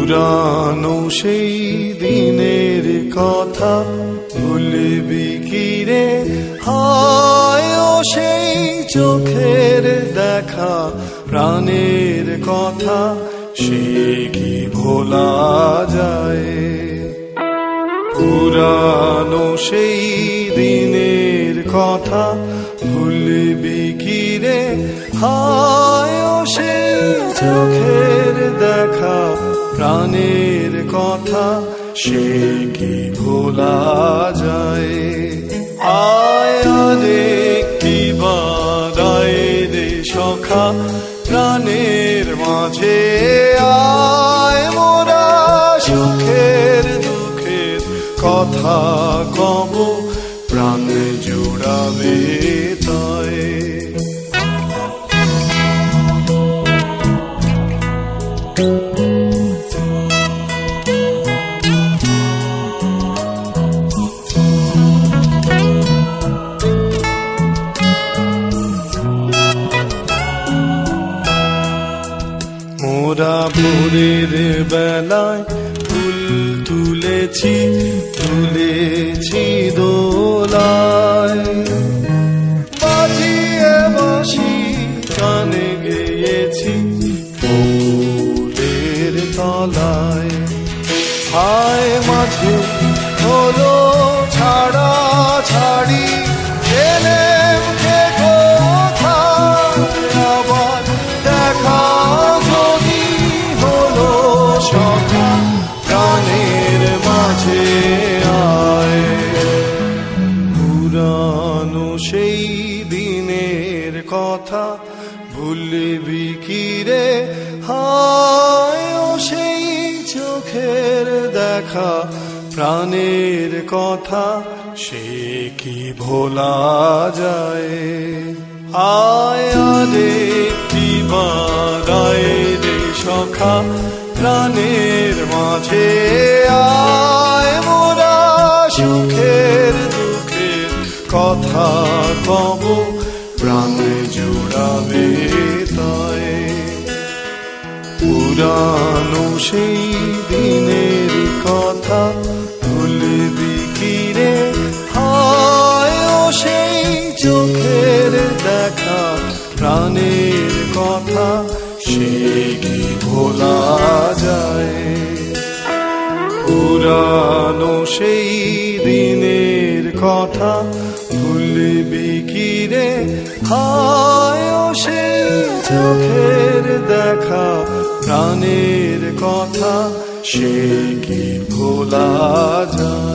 পুরানো সেই দিনের কথা ভুলবি কি রে? হায় ও সেই চোখের দেখা, প্রাণের কথা সে কি ভোলা যায়? পুরানো সেই দিনের কথা ভুলবি কি রে? হায় ও সেই চোখের দেখা, প্রাণের কথা সে কি ভোলা যায়? আয় আরেকটি বাদায় রে সখা, প্রাণের মাঝে আয় মোরা সুখের দুঃখের কথা কব, প্রাণ জুড়াবে তাই। মোরা ভোরের বেলায় ফুল তুলেছি দোলায়, বাজিয়ে বাঁশি গানে গেয়েছি ফুলের তলায়। হায় মাঝে হলো ছাড়া ছাড়ি, এলেম কে কোথায় আবার দেখা যদি হলো সখা, প্রাণের মাঝে আয়। পুরানো সেই দিনের কথা ভুলবি কি রে? হায় ও সেই চোখের দেখা, প্রাণের কথা সে কি ভোলা যায়? আয় আরেকটি বাদায় রে সখা, প্রাণের মাঝে আয় মোরা সুখের দুঃখের কথা কব, প্রাণ জুড়াবে তাই। পুরানো সেই দিনের কথা ভুলবি কি রে? হায় ও সেই চোখের দেখা, প্রাণের কথা সে কি ভোলা যায়? পুরানো সেই দিনের কথা ভুলবি কি রে? হায় ও সেই চোখের দেখা, প্রাণের কথা সে কি ভোলা যায়?